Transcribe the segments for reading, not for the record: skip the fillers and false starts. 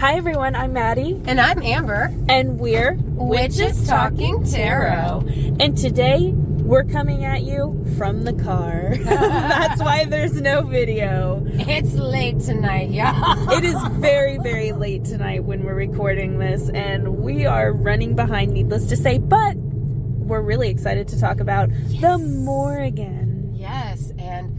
Hi everyone, I'm Maddie. And I'm Amber. And we're Witches Talking Tarot. And today, we're coming at you from the car. That's why there's no video. It's late tonight, y'all. It is very, very late tonight when we're recording this, and we are running behind, needless to say, but we're really excited to talk about the Morrigan. Yes, and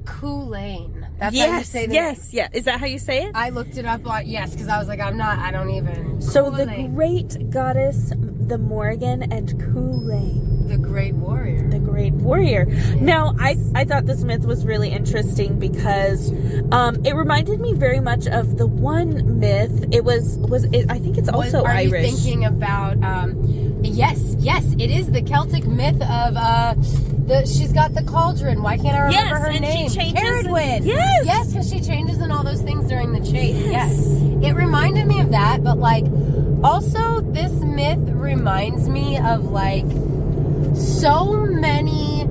Chulainn. That's yes, how you say that. Yes. Is that how you say it? I looked it up on, because I was like, I don't even. So Chulainn. the great goddess, the Morrigan and Chulainn. The great warrior. The great warrior. Yes. Now, I thought this myth was really interesting because it reminded me very much of the one myth. I think it's also Irish. Are you thinking about, yes, it is the Celtic myth of, she's got the cauldron. Why can't I remember her name? She changes. Caradwyn. Yes, because she changes in all those things during the chase. Yes. It reminded me of that, but also this myth reminds me of so many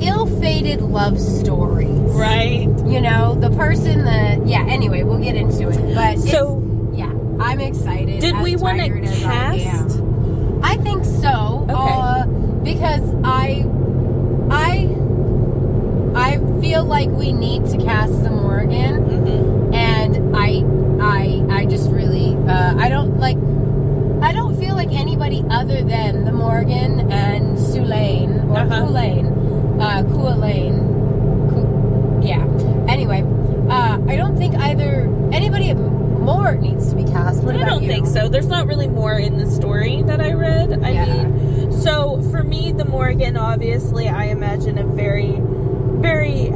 ill-fated love stories. Right. You know, the person that anyway, we'll get into it. But I'm excited. Did we want to cast? I think so. Okay. Because I feel like we need to cast the Morrigan, and I just really I don't feel like anybody other than the Morrigan and Chulainn or Chulainn. Anyway, I don't think anybody more needs to be cast. What I about don't you? think so. There's not really more in the story that I read. I mean, so for me, the Morrigan, obviously, I imagine a very, very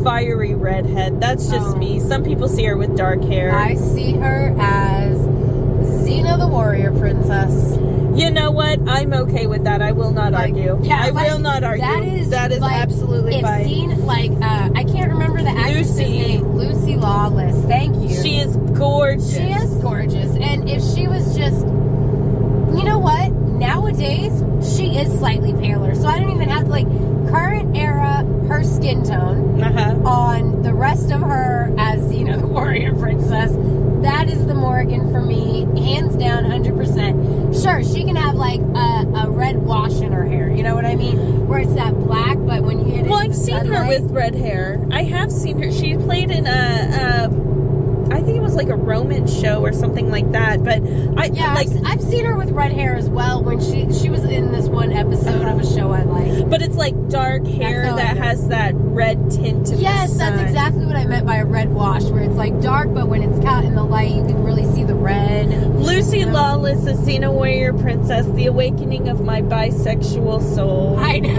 fiery redhead. That's just me. Some people see her with dark hair. I see her as Xena the warrior princess. You know what? I'm okay with that. I will not argue. I will not argue. That is absolutely fine. I can't remember the actress's name. Lucy Lawless. Thank you. She is gorgeous. She is gorgeous. And if she was just, you know what? Nowadays, she is slightly paler. So I don't even have current era, her skin tone on the rest of her as, the warrior princess. That is the Morrigan for me, hands down, 100%. Sure, she can have a red wash in her hair, you know what I mean? Where it's that black, but when you get I've seen her with red hair. I have seen her. She played in I think it was a Roman show or something like that. But I've seen her with red hair as well when she was in this one episode of a show I like. But it's dark hair that has that red tint to it. Yes, that's exactly what I meant by a red wash, where it's dark, but when it's caught in the light, you can really see the red. Lucy Lawless, a Xena warrior princess, the awakening of my bisexual soul. I know.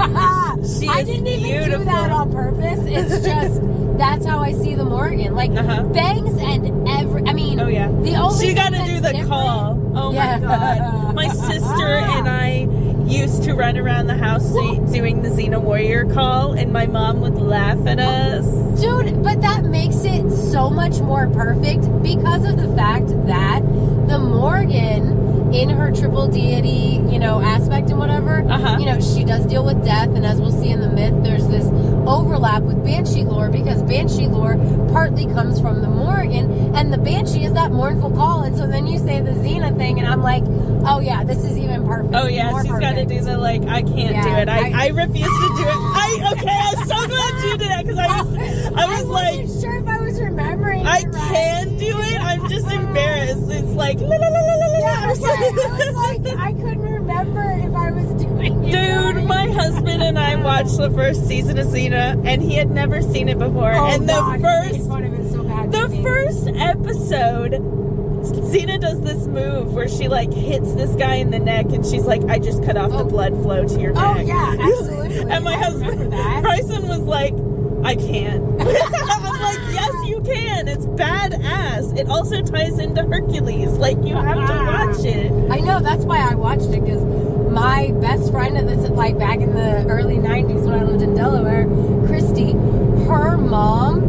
I didn't even do that on purpose. It's just that's how I see the Morrigan. Bangs and the only she got to do the call. Oh my god. My sister and I used to run around the house doing the Xena warrior call, and my mom would laugh at us. Dude, but that makes it so much more perfect because of the fact that the Morrigan, in her triple deity, aspect and whatever, she does deal with death, and as we'll see in the myth, there's this overlap with Banshee lore, because Banshee lore partly comes from the Morrigan, and the Banshee is that mournful call, and so then you say the Xena thing, and I'm like, oh yeah, this is even perfect. Oh yeah, she's got to do the I can't do it. I refuse to do it. I'm so glad you did that, because I wasn't sure if I was remembering. I can do it. I'm just embarrassed. It's la la la la la. Yeah, I couldn't remember if I was doing it. Dude, my husband and I watched the first season of Xena, and he had never seen it before. And the first episode, Xena does this move where she hits this guy in the neck, and she's like, "I just cut off the blood flow to your neck." Oh yeah, absolutely. And my husband, Bryson, was like, "I can't." I'm like, "Yes, you can. It's badass. It also ties into Hercules. You have to watch it." I know, that's why I watched it, because my best friend at this, back in the early 90s when I lived in Delaware, Christy, her mom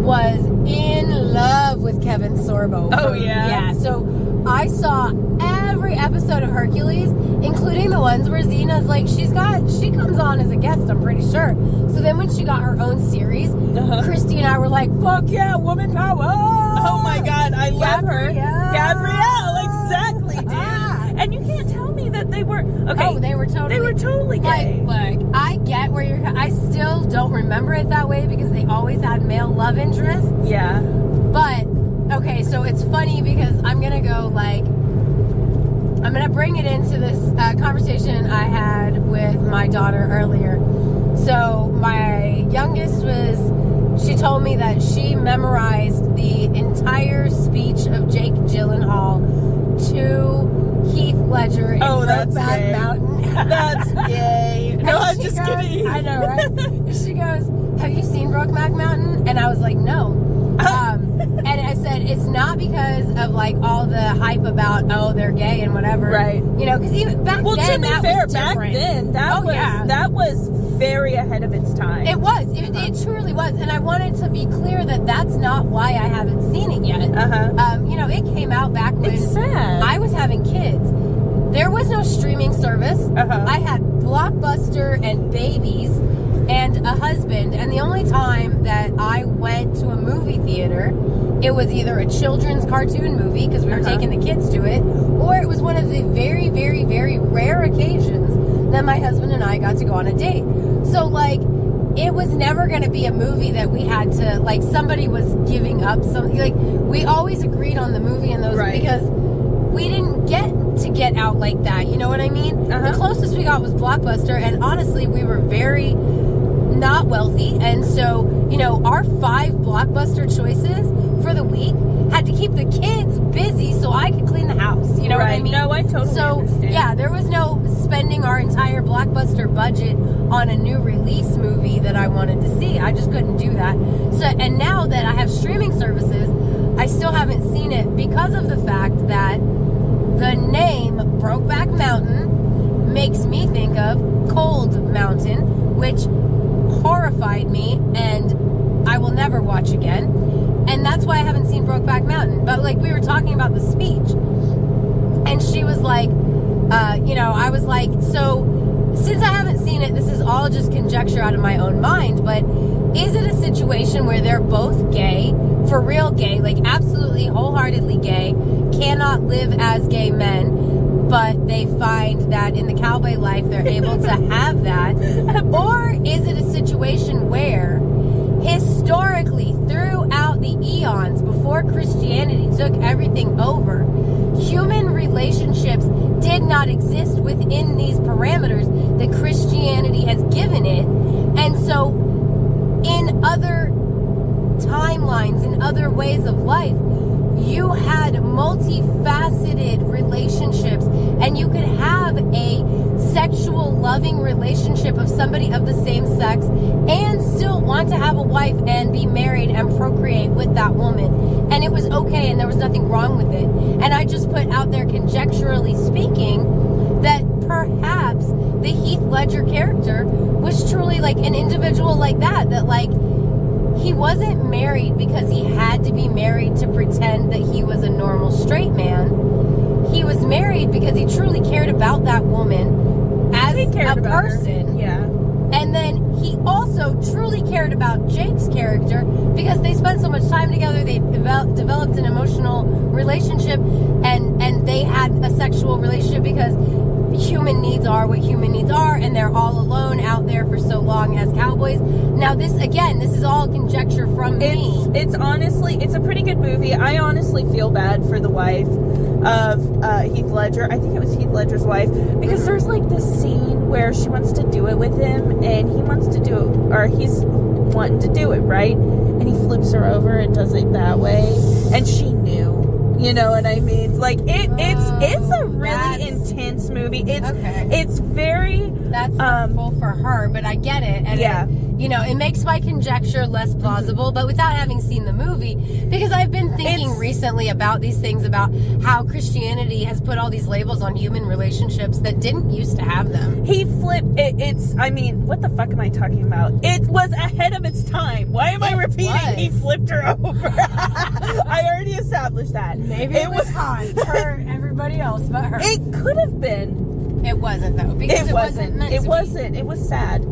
was in love with Kevin Sorbo. Oh yeah. Yeah, so I saw every episode of Hercules, including including the ones where Xena's like, she comes on as a guest, I'm pretty sure. So then when she got her own series, Christy and I were like, fuck yeah, woman power! Oh my God, I love her. Gabrielle, exactly, dude. And you can't tell me that they were, okay. Oh, they were totally gay. Like, I get where I still don't remember it that way because they always had male love interests. Yeah. But, okay, so it's funny because I'm going to go, like, I'm going to bring it into this conversation I had with my daughter earlier. So, my youngest she told me that she memorized the entire speech of Jake Gyllenhaal to Heath Ledger in Brokeback Mountain. That's gay. No, I'm just kidding. I know, right? She goes, have you seen Brokeback Mountain? And I was like, no. And I said, it's not because of like all the hype about, oh, they're gay and whatever. Right. You know, because even back then, to be fair, back then, that was very ahead of its time. It was. It truly was. And I wanted to be clear that that's not why I haven't seen it yet. You know, it came out back when I was having kids. There was no streaming service. I had Blockbuster and babies and a husband. And the only time that I went to a movie theater, it was either a children's cartoon movie, because we were taking the kids to it, or it was one of the very, very, very rare occasions that my husband and I got to go on a date. So, like, it was never going to be a movie that we had to, like, somebody was giving up something. Like, we always agreed on the movie and those, because we didn't get out like that. You know what I mean? The closest we got was Blockbuster, and honestly, we were very not wealthy, and so, you know, our 5 Blockbuster choices for the week had to keep the kids busy so I could clean the house. You know what I mean? No, I totally understand. Yeah, there was no spending our entire Blockbuster budget on a new release movie that I wanted to see. I just couldn't do that. So, and now that I have streaming services, I still haven't seen it because of the fact that the name Brokeback Mountain makes me think of Cold Mountain, which horrified me and I will never watch again. And that's why I haven't seen Brokeback Mountain. But like, we were talking about the speech, and she was like, you know, I was like, so since I haven't seen it, this is all just conjecture out of my own mind, but is it a situation where they're both gay, for real gay, like absolutely wholeheartedly gay, cannot live as gay men, but they find that in the cowboy life they're able to have that? Or is it a situation where historically, throughout the eons before Christianity took everything over, human relationships did not exist within these parameters that Christianity has given it, and so in other timelines, in other ways of life, you had multifaceted relationships, and you could have a sexual loving relationship of somebody of the same sex and still want to have a wife and be married and procreate with that woman, and it was okay and there was nothing wrong with it. And I just put out there, conjecturally speaking, that perhaps the Heath Ledger character was truly like an individual like that like he wasn't married because he had to be married to pretend that he was a normal straight man. He was married because he truly cared about that woman as a person. Yeah. And then he also truly cared about Jake's character because they spent so much time together. They developed an emotional relationship, and they had a sexual relationship because human needs are what human needs are, and they're all alone out there for so long as cowboys. Now this is all conjecture from me. It's honestly, it's a pretty good movie. I honestly feel bad for the wife of Heath Ledger. I think it was Heath Ledger's wife, because there's like this scene where she wants to do it with him, and he wants to do it, or he's wanting to do it, right? And he flips her over and does it that way, and she knew. You know what I mean? Like it's a really intense movie. It's very that's hurtful for her, but I get it. And yeah. It makes my conjecture less plausible, but without having seen the movie, because I've been thinking recently about these things, about how Christianity has put all these labels on human relationships that didn't used to have them. He flipped I mean, what the fuck am I talking about? It was ahead of its time. Why am I repeating? He flipped her over. I already established that. Maybe it was hot for everybody else but her. It could have been. It wasn't though, because it wasn't meant to be. It was sad. It was sad.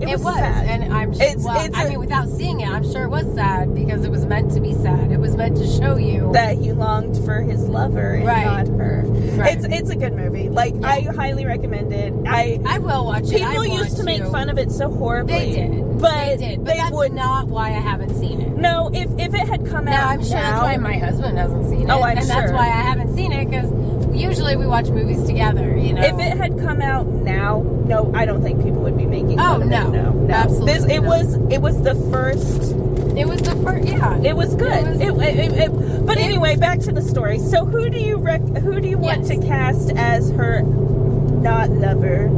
And I'm sure. Without seeing it, I'm sure it was sad because it was meant to be sad. It was meant to show you that he longed for his lover and not her. Right. It's a good movie. Like, I highly recommend it. I will watch it. People used to make fun of it so horribly. They did. But that's not why I haven't seen it. No, if it had come out I'm sure that's why my husband hasn't seen it. Oh, I'm and sure. that's why I haven't seen it, because usually we watch movies together, you know. If it had come out now, no, I don't think people would be making fun of it. No. Absolutely. It was the first. It was the first. Yeah. It was good. But anyway, back to the story. So who do you want to cast as her not lover?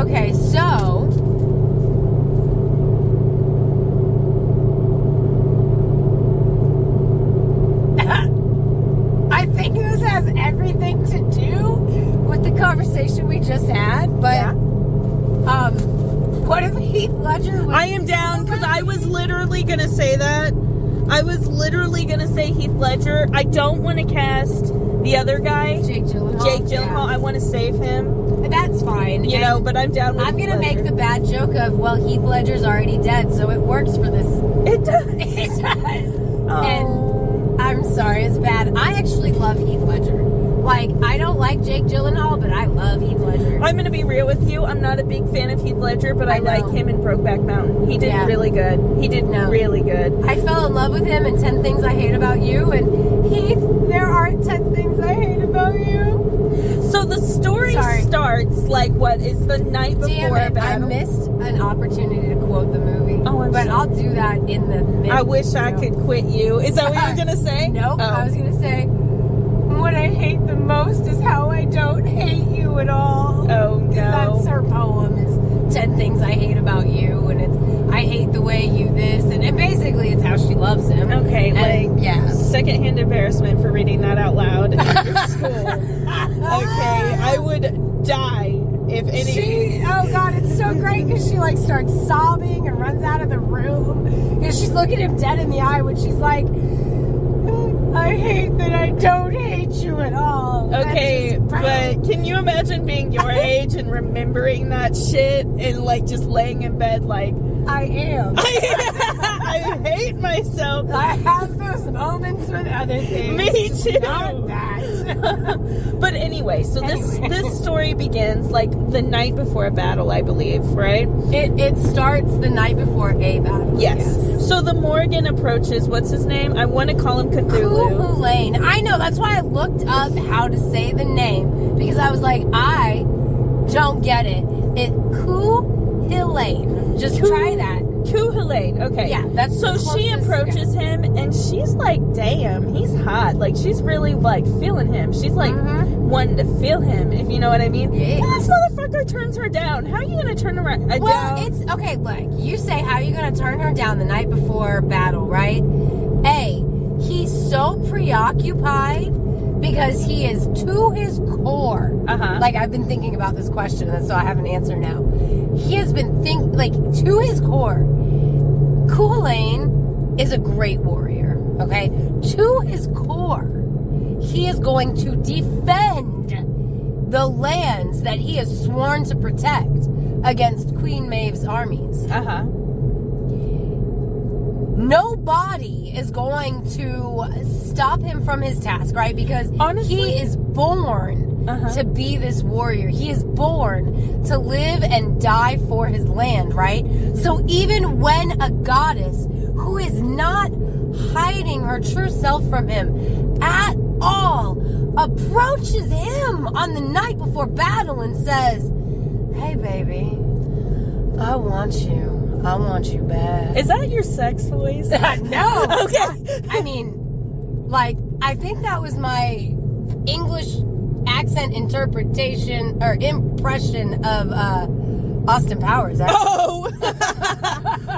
Okay, so I think this has everything to do with the conversation we just had, but what if Heath Ledger was... I am down, because I was literally going to say that. I was literally going to say Heath Ledger. I don't want to cast the other guy. Jake Gyllenhaal. Yeah. I want to save him. That's fine. You know, but I'm down with I'm going to make the bad joke of, well, Heath Ledger's already dead, so it works for this. It does. It does. Oh. And I'm sorry, it's bad. I actually love Heath Ledger. Like, I don't like Jake Gyllenhaal, but I love Heath Ledger. I'm going to be real with you. I'm not a big fan of Heath Ledger, but I like him in Brokeback Mountain. He did really good. He did really good. I fell in love with him in 10 Things I Hate About You, and Heath, there aren't 10 things I hate about you. So the story starts, like, what is the night before a battle? I missed an opportunity to quote the movie. Oh, but I'll do that in the minute. I wish I could quit you. Is that what you were going to say? Nope. I was going to say, what I hate the most is how I don't hate you at all. Oh, no. That's her poem, is 10 Things I Hate About You, and it's, I hate the way you this, and basically it's how she loves him. Okay, and, secondhand embarrassment for reading that out loud at your school. Okay, I would die if any... oh God, it's so great, because she, like, starts sobbing and runs out of the room, because she's looking him dead in the eye when she's like, I hate that I don't hate you at all. Okay, but can you imagine being your age and remembering that shit and, like, just laying in bed like, I am. I hate myself. I have those moments with other things. Me too. Not that. But anyway, so this story begins like the night before a battle, I believe, right? It starts the night before a battle. Yes. So the Morrigan approaches, what's his name? I want to call him Cthulhu. Cu Chulainn. I know, that's why I looked up how to say the name, because I was like, I don't get it. Cu Chulainn. Just try that. Cu Chulainn. Okay. Yeah, that's so she approaches him and she's like, damn, he's hot. Like, she's really like feeling him. She's like wanting to feel him, if you know what I mean. Yes. And this motherfucker turns her down. How are you gonna turn her down? Well, it's okay, look, you say how are you gonna turn her down the night before battle, right? A, he's so preoccupied because he is to his core. Like, I've been thinking about this question, and so I have an answer now. He has been to his core. Cu Chulainn is a great warrior, okay? To his core, he is going to defend the lands that he has sworn to protect against Queen Maeve's armies. Nobody is going to stop him from his task, right? Because honestly, he is born to be this warrior. He is born to live and die for his land, right? So even when a goddess who is not hiding her true self from him at all approaches him on the night before battle and says, hey baby, I want you bad. Is that your sex voice? No. Okay. I mean, like, I think that was my English accent interpretation or impression of Austin Powers. Actually. Oh!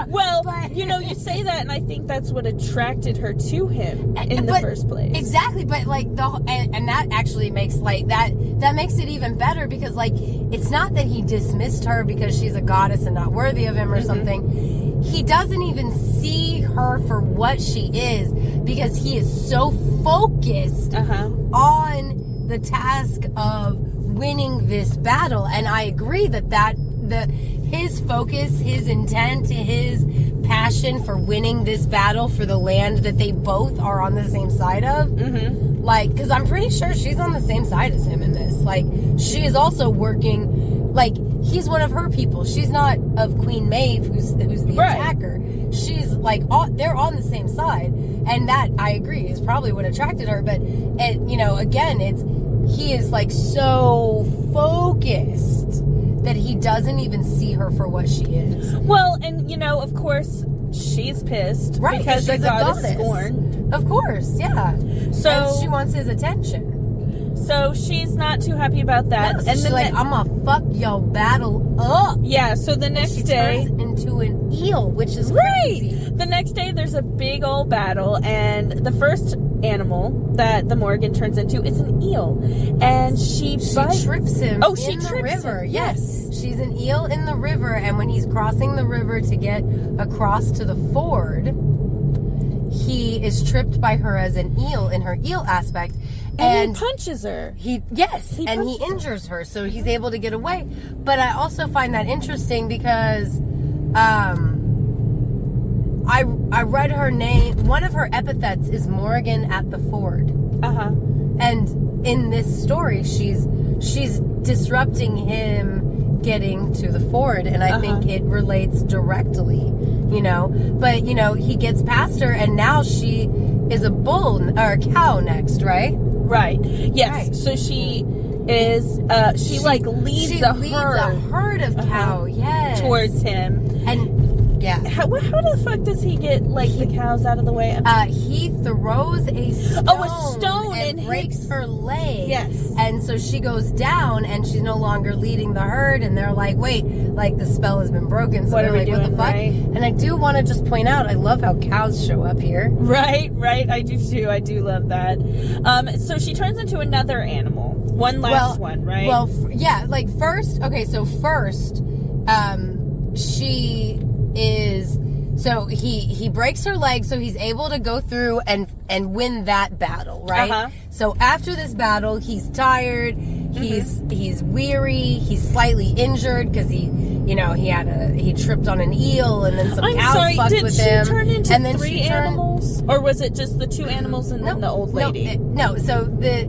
Well, you know, you say that, and I think that's what attracted her to him in the first place. Exactly, but like and that actually makes like that makes it even better, because like it's not that he dismissed her because she's a goddess and not worthy of him or something. He doesn't even see her for what she is, because he is so focused on the task of winning this battle. And I agree that his focus, his intent, his passion for winning this battle for the land that they both are on the same side of. Mm-hmm. Like, because I'm pretty sure she's on the same side as him in this. Like, she is also working, like, he's one of her people. She's not of Queen Maeve, who's the attacker. She's like, they're on the same side. And that, I agree, is probably what attracted her. But, you know, again, he is like so focused that he doesn't even see her for what she is. Well, and you know, of course, she's pissed, right? Because the god is scorned. Of course, yeah. So and she wants his attention. So she's not too happy about that. No, so and she's like, I'm gonna fuck your battle up. Yeah. So the next day, turns into an eel, which is crazy. The next day, there's a big old battle, and the first animal that the Morrigan turns into is an eel, and she trips him. Oh, she in trips the river. him. Yes, she's an eel in the river, and when he's crossing the river to get across to the ford, he is tripped by her as an eel in her eel aspect, and he punches her. He injures her, so he's able to get away. But I also find that interesting because I read her name. One of her epithets is Morrigan at the ford. And in this story, she's disrupting him getting to the ford, and I think it relates directly, you know. But you know, he gets past her, and now she is a bull or a cow next, right? Right. Yes. Right. So she is. She leads a herd of cow. Yes. Towards him. And yeah. How the fuck does he get the cows out of the way? He throws a stone. Oh, a stone and breaks her leg. Yes. And so she goes down, and she's no longer leading the herd. And they're like, "Wait, like the spell has been broken." So what they're are we like, doing, "What the fuck?" Right? And I do want to just point out, I love how cows show up here. Right. I do too. I do love that. So she turns into another animal. One last one, right? Well, first. Okay, so first, she is. So he breaks her leg, so he's able to go through and win that battle, right? So after this battle, he's tired, he's weary, he's slightly injured because he tripped on an eel, and then some cows fucked with him. Did she turn into and then three animals, or was it just the two animals and then the old lady? No. So the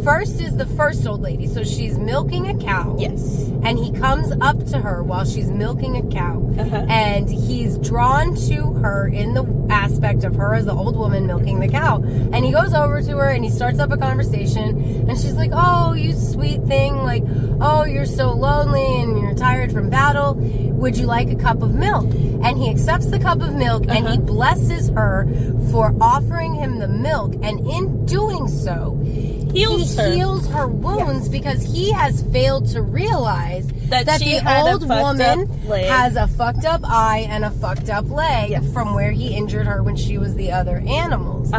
first is the first old lady. So she's milking a cow. Yes. And he comes up to her while she's milking a cow. And he's drawn to her in the aspect of her as the old woman milking the cow. And he goes over to her and he starts up a conversation. And she's like, "Oh, you sweet thing. Like, oh, you're so lonely and you're tired from battle. Would you like a cup of milk?" And he accepts the cup of milk and he blesses her for offering him the milk. And in doing so, he heals her wounds because he has failed to realize that the old woman has a fucked up eye and a fucked up leg from where he injured her when she was the other animals.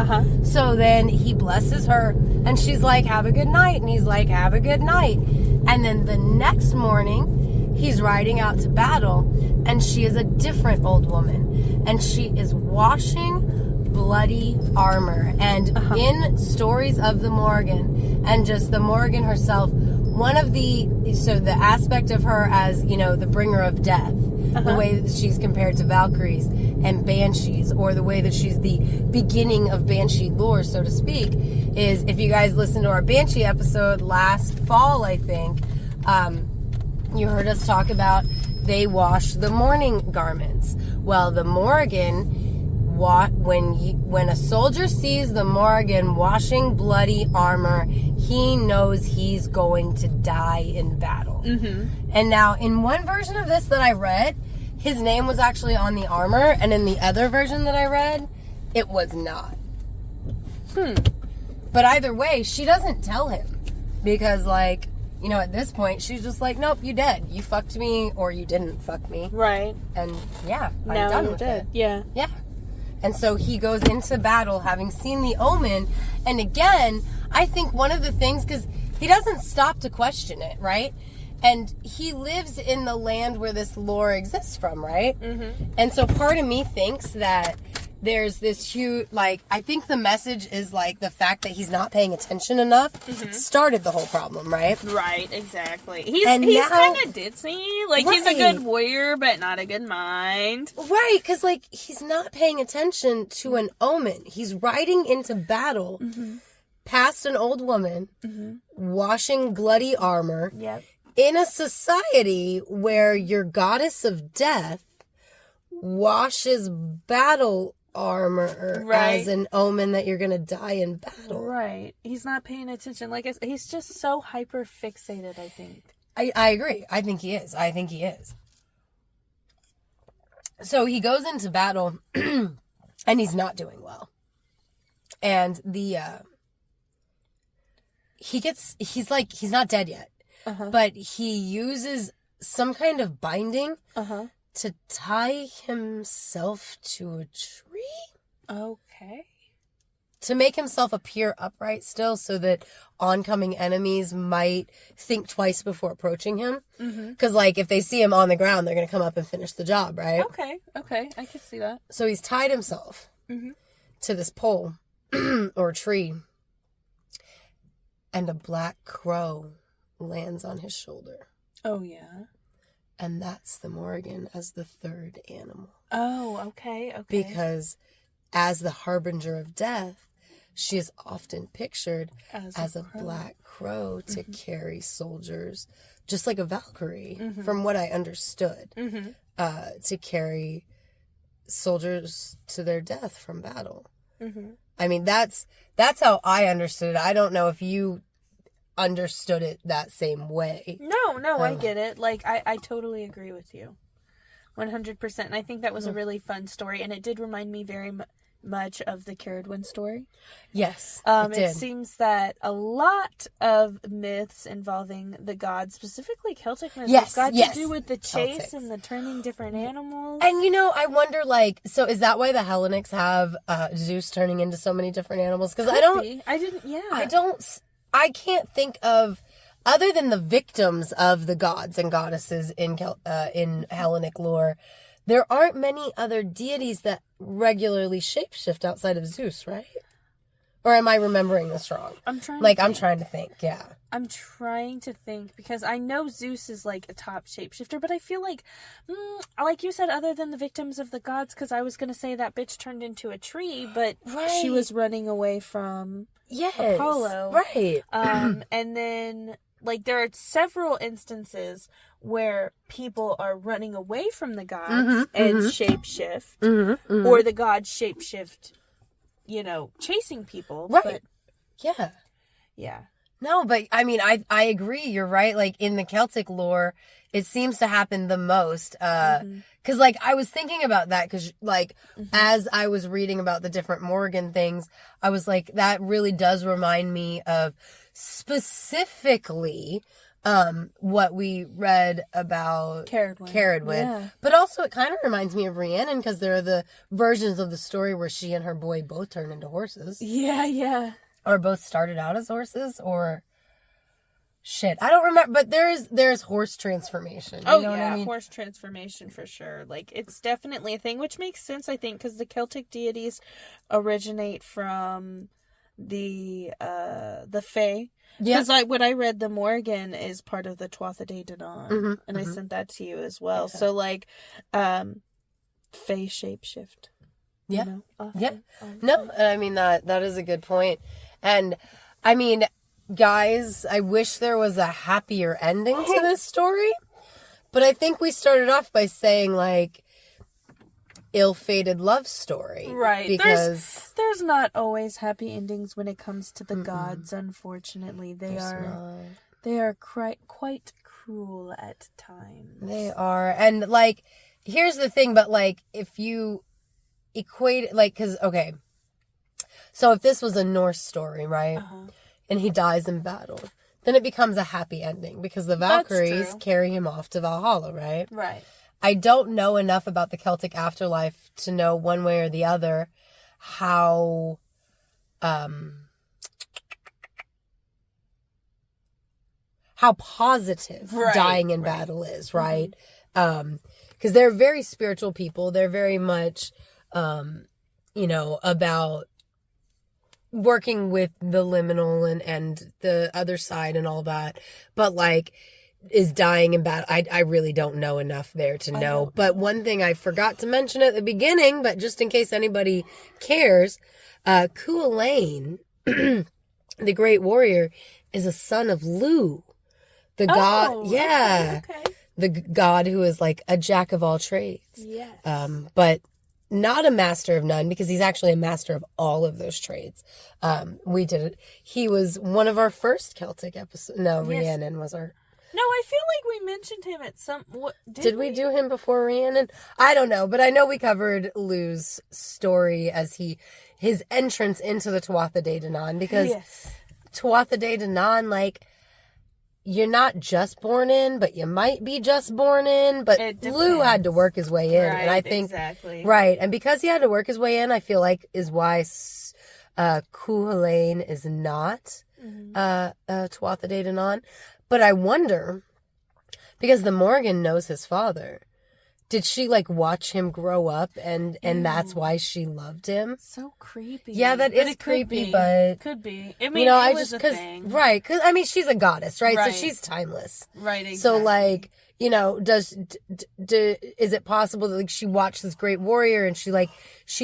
So then he blesses her, and she's like, "Have a good night," and he's like, "Have a good night." And then the next morning, he's riding out to battle, and she is a different old woman, and she is washing bloody armor. And in Stories of the Morrigan, and just the Morrigan herself, the aspect of her as, you know, the bringer of death, the way that she's compared to Valkyries and Banshees, or the way that she's the beginning of Banshee lore, so to speak, is, if you guys listened to our Banshee episode last fall, I think, you heard us talk about they wash the mourning garments. Well, the Morrigan, when a soldier sees the Morrigan washing bloody armor, he knows he's going to die in battle. And now, in one version of this that I read, his name was actually on the armor, and in the other version that I read, it was not. But either way, she doesn't tell him, because, like, you know, at this point, she's just like, "Nope, you dead. You fucked me, or you didn't fuck me." Right. And yeah, I'm now done with it. Yeah. And so he goes into battle having seen the omen. And again, I think one of the things, because he doesn't stop to question it, right? And he lives in the land where this lore exists from, right? And so part of me thinks that there's this huge, like, I think the message is, like, the fact that he's not paying attention enough started the whole problem, right? Right, exactly. He's kind of ditzy. Like, he's a good warrior, but not a good mind. Right, because, like, he's not paying attention to an omen. He's riding into battle past an old woman, washing bloody armor, in a society where your goddess of death washes battle armor as an omen that you're gonna die in battle. Right. He's not paying attention. Like, he's just so hyper fixated, I think. I agree. I think he is. So he goes into battle and he's not doing well. And he's not dead yet. But he uses some kind of binding to tie himself to a tree. Okay. To make himself appear upright still so that oncoming enemies might think twice before approaching him. Because, like, if they see him on the ground, they're going to come up and finish the job, right? Okay. I can see that. So he's tied himself to this pole or tree. And a black crow lands on his shoulder. Oh, yeah. And that's the Morrigan as the third animal. Oh, okay. Because as the harbinger of death, she is often pictured as a black crow to carry soldiers, just like a Valkyrie, from what I understood, to carry soldiers to their death from battle. I mean, that's how I understood it. I don't know if you understood it that same way. No, I get it. Like, I totally agree with you. 100%. And I think that was a really fun story. And it did remind me very much of the Cerridwen story. Yes, it did. It seems that a lot of myths involving the gods, specifically Celtic myths, got to do with the chase and the turning different animals. And, you know, I wonder, like, so is that why the Hellenics have Zeus turning into so many different animals? Because I can't think of, other than the victims of the gods and goddesses in Hellenic lore, there aren't many other deities that regularly shapeshift outside of Zeus, right? Or am I remembering this wrong? I'm trying to think, yeah. I'm trying to think, because I know Zeus is, like, a top shapeshifter, but I feel like you said, other than the victims of the gods, because I was going to say that bitch turned into a tree, but she was running away from Apollo. Right. And then, like, there are several instances where people are running away from the gods and shapeshift, or the gods shapeshift, you know, chasing people. Right. But, yeah. No, but I mean, I agree. You're right. Like, in the Celtic lore, it seems to happen the most. Cause, like, I was thinking about that because, like, as I was reading about the different Morrigan things, I was like, that really does remind me of specifically what we read about Cerridwen. But also it kind of reminds me of Rhiannon, because there are the versions of the story where she and her boy both turn into horses. Yeah. Or both started out as horses, or shit, I don't remember. But there's horse transformation. You know what I mean? Horse transformation for sure. Like, it's definitely a thing, which makes sense, I think, because the Celtic deities originate from the Fae. Yeah. Because what I read, the Morrigan is part of the Tuatha De Danann, and I sent that to you as well. Yeah. So, like, Fae shapeshift. Yeah. You know, often. No, I mean, that is a good point. And, I mean, guys, I wish there was a happier ending to this story. But I think we started off by saying, like, ill-fated love story. Right. Because there's not always happy endings when it comes to the gods, unfortunately. They are quite cruel at times. They are. And, like, here's the thing, but, like, if you equate, like, because, okay, so if this was a Norse story, right, and he dies in battle, then it becomes a happy ending, because the Valkyries carry him off to Valhalla, right? Right. I don't know enough about the Celtic afterlife to know one way or the other how positive dying in battle is, right? Because they're very spiritual people. They're very much, about working with the liminal and the other side and all that, but like is dying in battle. I really don't know enough there to know. But one thing I forgot to mention at the beginning, but just in case anybody cares, Cu Chulainn, the great warrior, is a son of Lu, the god. Yeah, okay. The god who is like a jack of all trades. Yes. But not a master of none, because he's actually a master of all of those trades. We did it. He was one of our first Celtic episodes. No, yes. Rhiannon was our... No, I feel like we mentioned him at some... Did we do him before Rhiannon? I don't know, but I know we covered Lu's story as his entrance into the Tuatha De Danann, because Tuatha De Danann, like, you're not just born in, but you might be just born in, but Lu had to work his way in, right, and I think... Exactly. Right, and because he had to work his way in, I feel like is why Cu Chulainn is not Tuatha De Danann. But I wonder, because the Morrigan knows his father, did she, like, watch him grow up, and that's why she loved him? So creepy. Yeah, that is creepy, but... Could be. I mean, it was a thing. Right, because, I mean, she's a goddess, right? So she's timeless. Right, exactly. So, like, is it possible that, like, she watched this great warrior, and she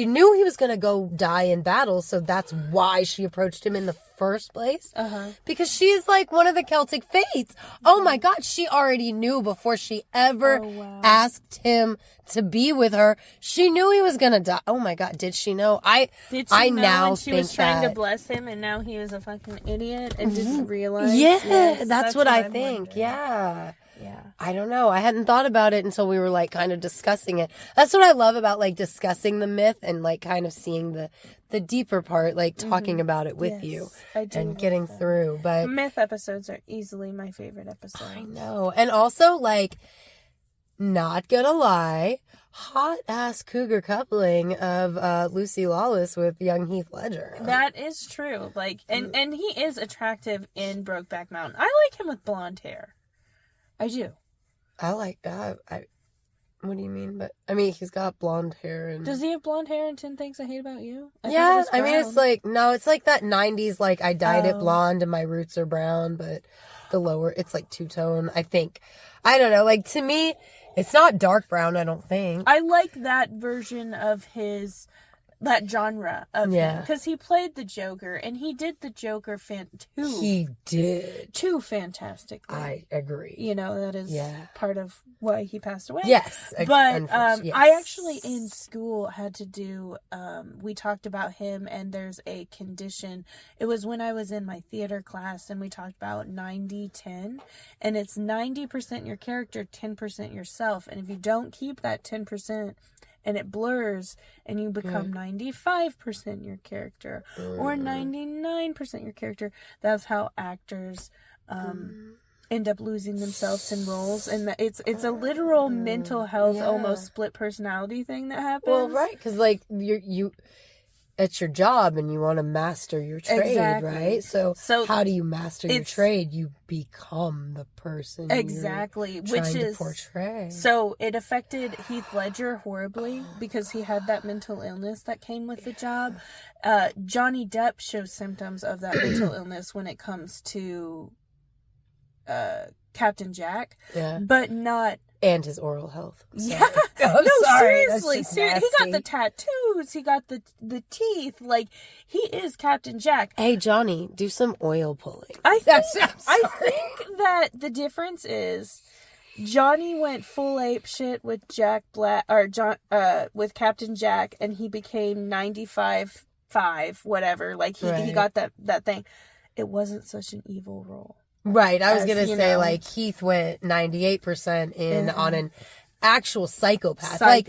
knew he was going to go die in battle, so that's why she approached him in the first place? Because she is, like, one of the Celtic fates. Oh my god, she already knew before she ever asked him to be with her. She knew he was gonna die. Oh my god, did she know? Did she know now when she was trying to bless him, and now he was a fucking idiot and didn't realize? Yes, that's what I think. Yeah. I don't know. I hadn't thought about it until we were, like, kind of discussing it. That's what I love about, like, discussing the myth and, like, kind of seeing the deeper part, like, talking about it with you and getting through. But myth episodes are easily my favorite episodes. I know. And also, like, not gonna lie, hot ass cougar coupling of Lucy Lawless with young Heath Ledger. That is true. Like, and he is attractive in Brokeback Mountain. I like him with blonde hair. I do. I like that. What do you mean? But I mean, he's got blonde hair. And does he have blonde hair in 10 Things I Hate About You? I mean, it's like, no, it's like that 90s, like, I dyed it blonde and my roots are brown, but the lower, it's like two-tone, I think. I don't know. Like, to me, it's not dark brown, I don't think. I like that version of that genre of him, because he played the Joker, and he did the Joker He did. Too fantastically. I agree. That is part of why he passed away. Yes. But I actually in school had to do, we talked about him, and there's a condition. It was when I was in my theater class, and we talked about 90-10, and it's 90% your character, 10% yourself, and if you don't keep that 10%, and it blurs, and you become 95% your character, or 99% your character. That's how actors end up losing themselves in roles, and it's a literal mental health, almost split personality thing that happens. Well, right, because like you. It's your job, and you want to master your trade, right? So how do you master your trade? You become the person you're trying to portray. So it affected Heath Ledger horribly because he had that mental illness that came with the job. Johnny Depp shows symptoms of that mental illness when it comes to Captain Jack, but not... And his oral health. Yeah. Seriously. He got the tattoos. He got the teeth. Like, he is Captain Jack. Hey, Johnny, do some oil pulling. I think that the difference is Johnny went full ape shit with Jack Black, or with Captain Jack, and he became 95.5, whatever. Like, he got that thing. It wasn't such an evil role. Right, I was going to say, like, Heath went 98% in on an actual psychopath. Like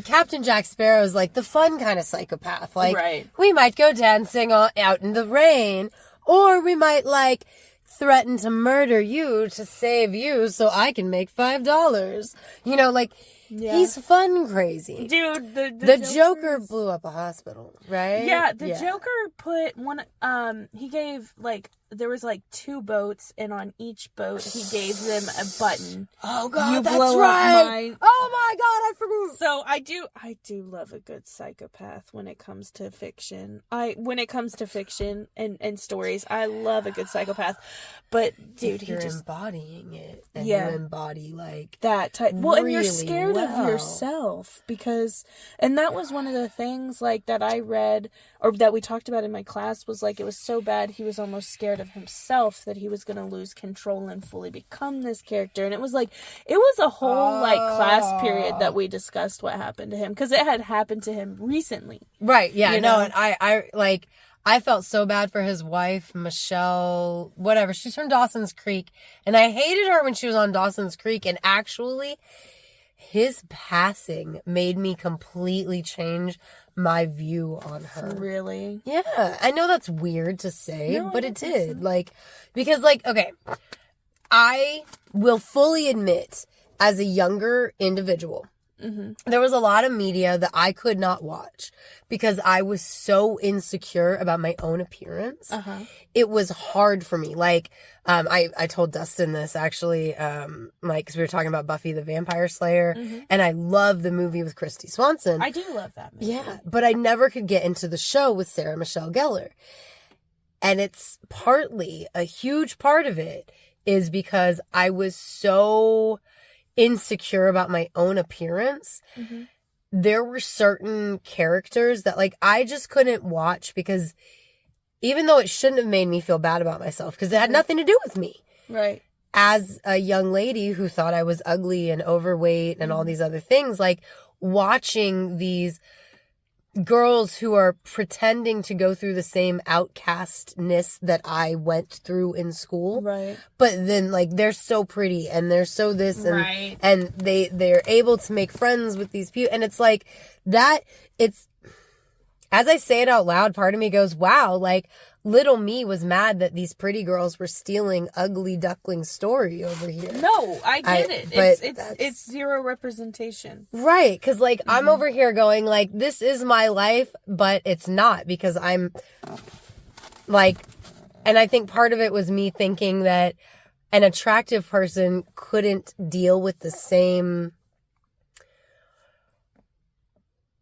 Captain Jack Sparrow is, like, the fun kind of psychopath. Like, we might go dancing out in the rain, or we might, like, threaten to murder you to save you so I can make $5. He's fun crazy. Dude, the Joker blew up a hospital, right? Yeah, the Joker put one, he gave, like, there was like 2 boats, and on each boat he gave them a button. Oh God, You that's blow right. up Oh my God, I forgot. So I do love a good psychopath when it comes to fiction. When it comes to fiction and stories, I love a good psychopath. But dude, if you're embodying it, and Yeah. you embody like that type. Well, and you're really scared well. of yourself because, and that was one of the things like that I read or that we talked about in my class was like it was so bad he was almost scared of himself that he was going to lose control and fully become this character. And it was like it was a whole like class period that we discussed what happened to him because it had happened to him recently. Right? Yeah. You No, know? and I felt so bad for his wife, Michelle, whatever. She's from Dawson's Creek. And I hated her when she was on Dawson's Creek. And actually, his passing made me completely change my view on her. Really? Yeah. I know that's weird to say, No, but I it don't think did. so. Like, because, like, okay, I will fully admit, as a younger individual, there was a lot of media that I could not watch because I was so insecure about my own appearance. It was hard for me. Like, I told Dustin this actually, like, because we were talking about Buffy the Vampire Slayer, and I love the movie with Christy Swanson. I do love that movie. Yeah, but I never could get into the show with Sarah Michelle Gellar. And it's partly, a huge part of it is because I was so insecure about my own appearance. There were certain characters that like I just couldn't watch because even though it shouldn't have made me feel bad about myself because it had nothing to do with me. Right. As a young lady who thought I was ugly and overweight and all these other things, like watching these girls who are pretending to go through the same outcastness that I went through in school. Right. But then like they're so pretty and they're so this and Right. and they're able to make friends with these people and it's like that it's as I say it out loud, part of me goes, wow, like little me was mad that these pretty girls were stealing ugly duckling story over here. No, I get it. but It's zero representation. Right, because like I'm over here going like this is my life, but it's not because I'm like, and I think part of it was me thinking that an attractive person couldn't deal with the same,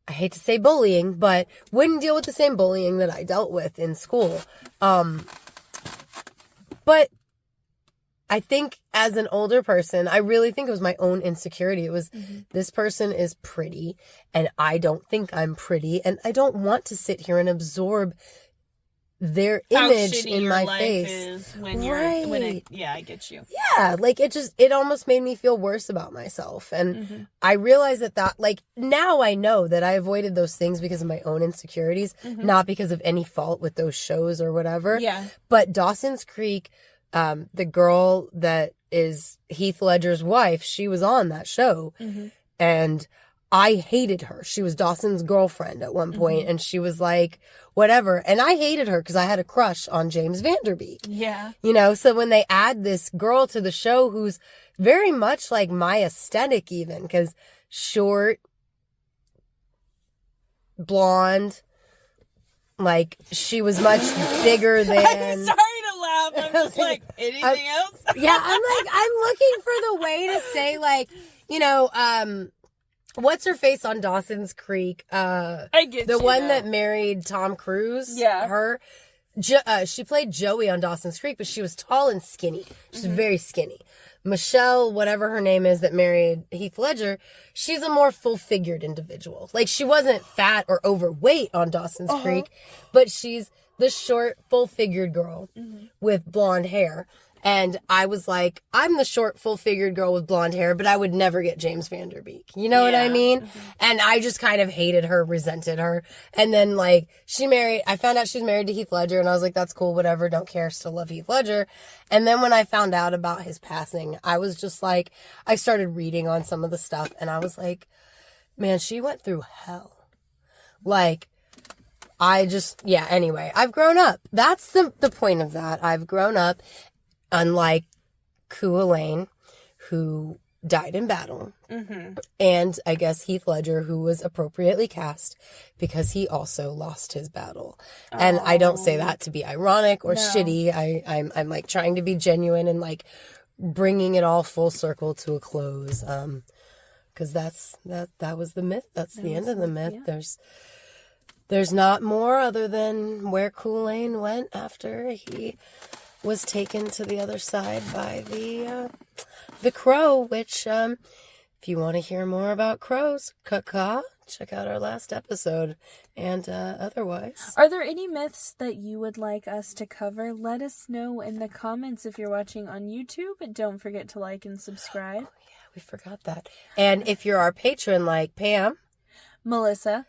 I hate to say bullying, but wouldn't deal with the same bullying that I dealt with in school. But I think as an older person, I really think it was my own insecurity. It was this person is pretty and I don't think I'm pretty and I don't want to sit here and absorb their image in my face. Yeah, I get you. Yeah, like it almost made me feel worse about myself. And I realized that like now I know that I avoided those things because of my own insecurities, not because of any fault with those shows or whatever. Yeah. But Dawson's Creek, the girl that is Heath Ledger's wife, she was on that show. And I hated her. She was Dawson's girlfriend at one point, and she was like, whatever. And I hated her because I had a crush on James Van Der Beek. Yeah. You know, so when they add this girl to the show who's very much like my aesthetic even, because short, blonde, like she was much bigger than... I'm sorry to laugh. I'm just like, anything else? Yeah, I'm looking for the way to say like, you know, what's her face on Dawson's Creek? I get the you one now. that married Tom Cruise. Yeah. Her. She played Joey on Dawson's Creek, but she was tall and skinny. She's very skinny. Michelle, whatever her name is, that married Heath Ledger, she's a more full-figured individual. Like, she wasn't fat or overweight on Dawson's Creek, but she's the short, full-figured girl with blonde hair. And I was like, I'm the short, full-figured girl with blonde hair, but I would never get James Van Der Beek. You know what I mean? And I just kind of hated her, resented her. And then, like, I found out she's married to Heath Ledger, and I was like, that's cool, whatever, don't care, still love Heath Ledger. And then when I found out about his passing, I was just like, I started reading on some of the stuff, and I was like, man, she went through hell. Like, anyway, I've grown up. That's the point of that. I've grown up. Unlike Cu Chulainn, who died in battle. Mm-hmm. And I guess Heath Ledger, who was appropriately cast because he also lost his battle. And I don't say that to be ironic or shitty. I'm like trying to be genuine and like bringing it all full circle to a close. Because that was the myth. That's the end of the myth. Yeah. There's not more other than where Cu Chulainn went after he was taken to the other side by the crow, which if you want to hear more about crows, check out our last episode. And otherwise, are there any myths that you would like us to cover? Let us know in the comments if you're watching on YouTube, and don't forget to like and subscribe. Oh yeah, we forgot that. And if you're our patron like Pam, Melissa,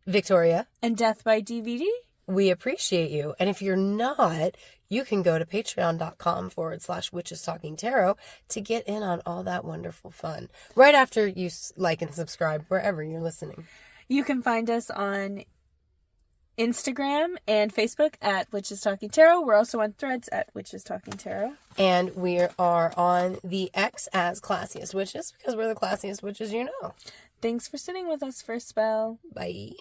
Victoria, and Death by DVD, we appreciate you. And if you're not, you can go to patreon.com/Witches Talking Tarot to get in on all that wonderful fun. Right after you like and subscribe wherever you're listening. You can find us on Instagram and Facebook at Witches Talking Tarot. We're also on Threads at Witches Talking Tarot. And we are on the X as Classiest Witches because we're the classiest witches you know. Thanks for sitting with us for a spell. Bye.